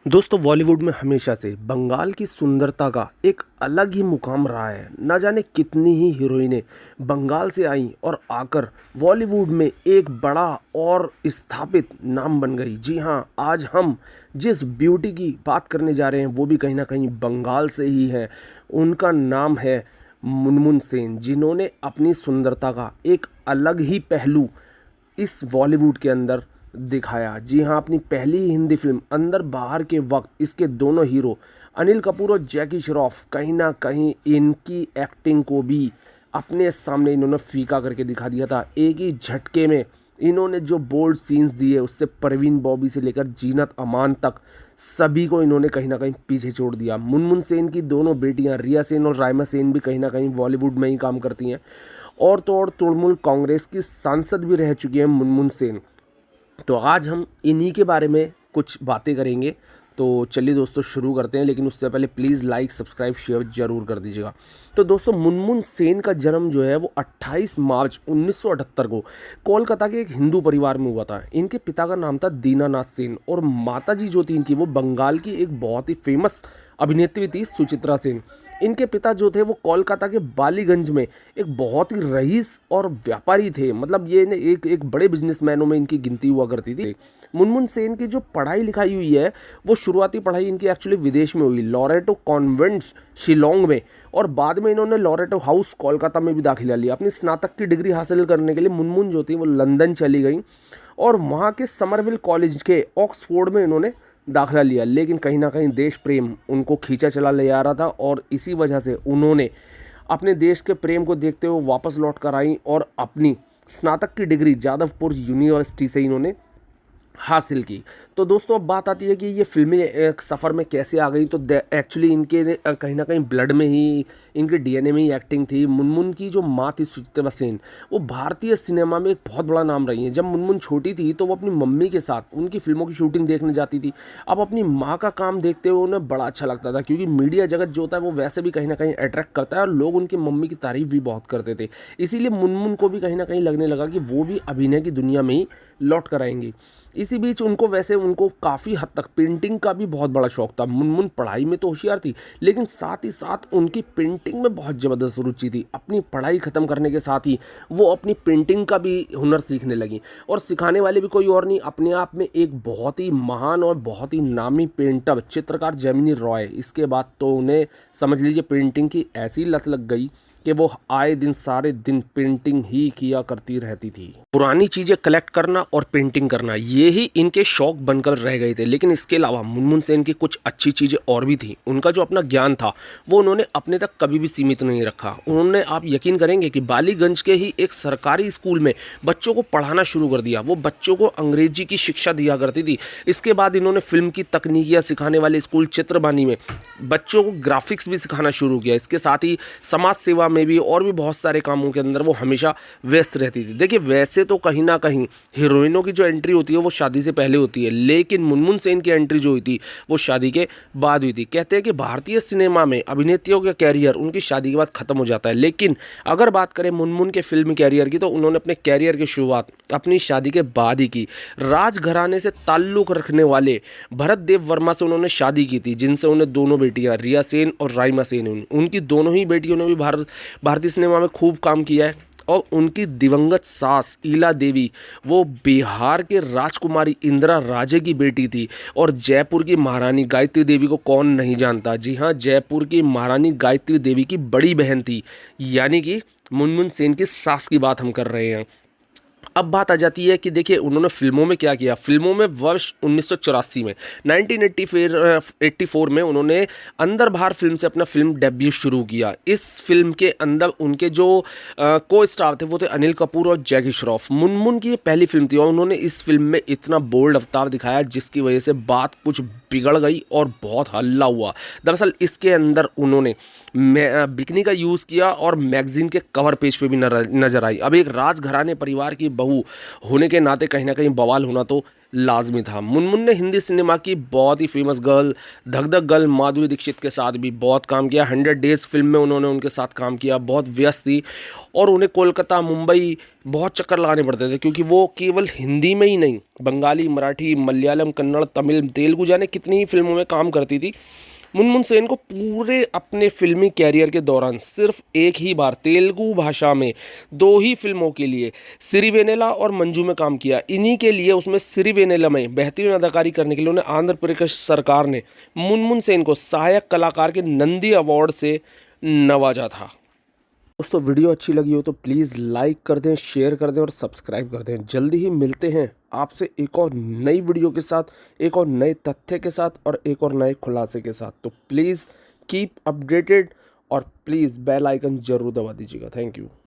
दोस्तों बॉलीवुड में हमेशा से बंगाल की सुंदरता का एक अलग ही मुकाम रहा है। न जाने कितनी ही हीरोइनें बंगाल से आईं और आकर बॉलीवुड में एक बड़ा और स्थापित नाम बन गई। जी हाँ, आज हम जिस ब्यूटी की बात करने जा रहे हैं वो भी कहीं ना कहीं बंगाल से ही है। उनका नाम है मुनमुन सेन, जिन्होंने अपनी सुंदरता का एक अलग ही पहलू इस बॉलीवुड के अंदर दिखाया। जी हाँ, अपनी पहली ही हिंदी फिल्म अंदर बाहर के वक्त इसके दोनों हीरो अनिल कपूर और जैकी श्रॉफ कहीं ना कहीं इनकी एक्टिंग को भी अपने सामने इन्होंने फीका करके दिखा दिया था। एक ही झटके में इन्होंने जो बोल्ड सीन्स दिए, उससे परवीन बॉबी से लेकर जीनत अमान तक सभी को इन्होंने कहीं ना कहीं पीछे छोड़ दिया। मुनमुन सेन की दोनों बेटियां रिया सेन और राइमा सेन भी कहीं ना कहीं बॉलीवुड में ही काम करती हैं और तो और तृणमूल कांग्रेस की सांसद भी रह चुकी हैं मुनमुन सेन। तो आज हम इन्हीं के बारे में कुछ बातें करेंगे। तो चलिए दोस्तों शुरू करते हैं, लेकिन उससे पहले प्लीज़ लाइक सब्सक्राइब शेयर जरूर कर दीजिएगा। तो दोस्तों मुनमुन सेन का जन्म जो है वो 28 मार्च 1978 को कोलकाता के एक हिंदू परिवार में हुआ था। इनके पिता का नाम था दीनानाथ सेन और माता जी जो थी इनकी वो बंगाल की एक बहुत ही फेमस अभिनेत्री थी सुचित्रा सेन। इनके पिता जो थे वो कोलकाता के बालीगंज में एक बहुत ही रईस और व्यापारी थे। मतलब ये एक बड़े बिजनेसमैनों में इनकी गिनती हुआ करती थी। मुनमुन सेन की जो पढ़ाई लिखाई हुई है वो शुरुआती पढ़ाई इनकी एक्चुअली विदेश में हुई, लॉरेटो कॉन्वेंट शिलोंग में, और बाद में इन्होंने लॉरेटो हाउस कोलकाता में भी दाखिला लिया। अपनी स्नातक की डिग्री हासिल करने के लिए मुनमुन जो थी वो लंदन चली गई और वहाँ के समरविल कॉलेज के ऑक्सफोर्ड में इन्होंने दाखिला लिया। लेकिन कहीं ना कहीं देश प्रेम उनको खींचा चला ले आ रहा था और इसी वजह से उन्होंने अपने देश के प्रेम को देखते हुए वापस लौट कर आई और अपनी स्नातक की डिग्री जादवपुर यूनिवर्सिटी से इन्होंने हासिल की। तो दोस्तों अब बात आती है कि ये फिल्मी एक सफ़र में कैसे आ गई। तो एक्चुअली इनके कहीं ना कहीं ब्लड में ही, इनके डीएनए में ही एक्टिंग थी। मुनमुन की जो माँ थी सुचित्रा सेन, वो भारतीय सिनेमा में एक बहुत बड़ा नाम रही है। जब मुनमुन छोटी थी तो वो अपनी मम्मी के साथ उनकी फिल्मों की शूटिंग देखने जाती थी। अब अपनी माँ का काम देखते हुए उन्हें बड़ा अच्छा लगता था, क्योंकि मीडिया जगत जो होता है वो वैसे भी कहीं ना कहीं अट्रैक्ट करता है और लोग उनकी मम्मी की तारीफ भी बहुत करते थे। इसीलिए मुनमुन को भी कहीं ना कहीं लगने लगा कि वो भी अभिनय की दुनिया में ही लौट कर आएंगी। इसी बीच उनको काफ़ी हद तक पेंटिंग का भी बहुत बड़ा शौक था। मुनमुन पढ़ाई में तो होशियार थी, लेकिन साथ ही साथ उनकी पेंटिंग में बहुत ज़बरदस्त रुचि थी। अपनी पढ़ाई ख़त्म करने के साथ ही वो अपनी पेंटिंग का भी हुनर सीखने लगी, और सिखाने वाले भी कोई और नहीं, अपने आप में एक बहुत ही महान और बहुत ही नामी पेंटर चित्रकार जेमिनी रॉय। इसके बाद तो उन्हें समझ लीजिए पेंटिंग की ऐसी लत लग गई कि वो आए दिन सारे दिन पेंटिंग ही किया करती रहती थी। पुरानी चीज़ें कलेक्ट करना और पेंटिंग करना, ये ही इनके शौक बनकर रह गए थे। लेकिन इसके अलावा मुनमुन सेन की कुछ अच्छी चीज़ें और भी थी। उनका जो अपना ज्ञान था वो उन्होंने अपने तक कभी भी सीमित नहीं रखा। उन्होंने, आप यकीन करेंगे कि बालीगंज के ही एक सरकारी स्कूल में बच्चों को पढ़ाना शुरू कर दिया। वो बच्चों को अंग्रेजी की शिक्षा दिया करती थी। इसके बाद इन्होंने फिल्म की तकनीकियाँ सिखाने वाले स्कूल चित्रबानी में बच्चों को ग्राफिक्स भी सिखाना शुरू किया। इसके साथ ही समाज सेवा में भी और भी बहुत सारे कामों के अंदर वो हमेशा व्यस्त रहती थी। देखिए वैसे तो कहीं ना कहीं हीरोइनों की जो एंट्री होती है वो शादी से पहले होती है, लेकिन मुनमुन सेन की एंट्री जो हुई थी वो शादी के बाद हुई थी। कहते हैं कि भारतीय सिनेमा में अभिनेत्रियों का कैरियर उनकी शादी के बाद खत्म हो जाता है, लेकिन अगर बात करें मुनमुन के फिल्मी कैरियर की तो उन्होंने अपने कैरियर की शुरुआत अपनी शादी के बाद ही की। राजघराने से ताल्लुक़ रखने वाले भरत देव वर्मा से उन्होंने शादी की थी, जिनसे उन्हें दोनों बेटियां रिया सेन और राइमा सेन, उनकी दोनों ही बेटियों ने भी भारतीय सिनेमा में खूब काम किया है। और उनकी दिवंगत सास ईला देवी वो बिहार के राजकुमारी इंदिरा राजे की बेटी थी, और जयपुर की महारानी गायत्री देवी को कौन नहीं जानता। जी हाँ, जयपुर की महारानी गायत्री देवी की बड़ी बहन थी, यानी कि मुनमुन सेन की सास की बात हम कर रहे हैं। अब बात आ जाती है कि देखिए उन्होंने फिल्मों में क्या किया। फिल्मों में वर्ष 1984 में 1984 में उन्होंने अंदर बाहर फिल्म से अपना फिल्म डेब्यू शुरू किया। इस फिल्म के अंदर उनके जो को स्टार थे वो थे अनिल कपूर और जैकी श्रॉफ। मुनमुन की ये पहली फिल्म थी और उन्होंने इस फिल्म में इतना बोल्ड अवतार दिखाया जिसकी वजह से बात कुछ बिगड़ गई और बहुत हल्ला हुआ। दरअसल इसके अंदर उन्होंने बिकनी का यूज़ किया और मैगजीन के कवर पेज पे भी नजर आई। अब एक राजघराने परिवार की बहू होने के नाते कहीं ना कहीं बवाल होना तो लाजमी था। मुनमुन ने हिंदी सिनेमा की बहुत ही फेमस गर्ल, धक धक गर्ल माधुरी दीक्षित के साथ भी बहुत काम किया। 100 डेज़ फिल्म में उन्होंने उनके साथ काम किया। बहुत व्यस्त थी और उन्हें कोलकाता, मुंबई बहुत चक्कर लगाने पड़ते थे, क्योंकि वो केवल हिंदी में ही नहीं, बंगाली, मराठी, मलयालम, कन्नड़, तमिल, तेलुगु जाने कितनी ही फिल्मों में काम करती थी। मुनमुन सेन को पूरे अपने फिल्मी कैरियर के दौरान सिर्फ एक ही बार तेलुगु भाषा में 2 ही फिल्मों के लिए सिरिवेनेला और मंजू में काम किया। इन्हीं के लिए उसमें सिरिवेनेला में बेहतरीन अदाकारी करने के लिए उन्हें आंध्र प्रदेश सरकार ने मुनमुन सेन को सहायक कलाकार के नंदी अवार्ड से नवाजा था। दोस्तों, वीडियो अच्छी लगी हो तो प्लीज़ लाइक कर दें, शेयर कर दें और सब्सक्राइब कर दें। जल्दी ही मिलते हैं आपसे एक और नई वीडियो के साथ, एक और नए तथ्य के साथ और एक और नए खुलासे के साथ। तो प्लीज़ कीप अपडेटेड और प्लीज़ बेल आइकन ज़रूर दबा दीजिएगा। Thank you.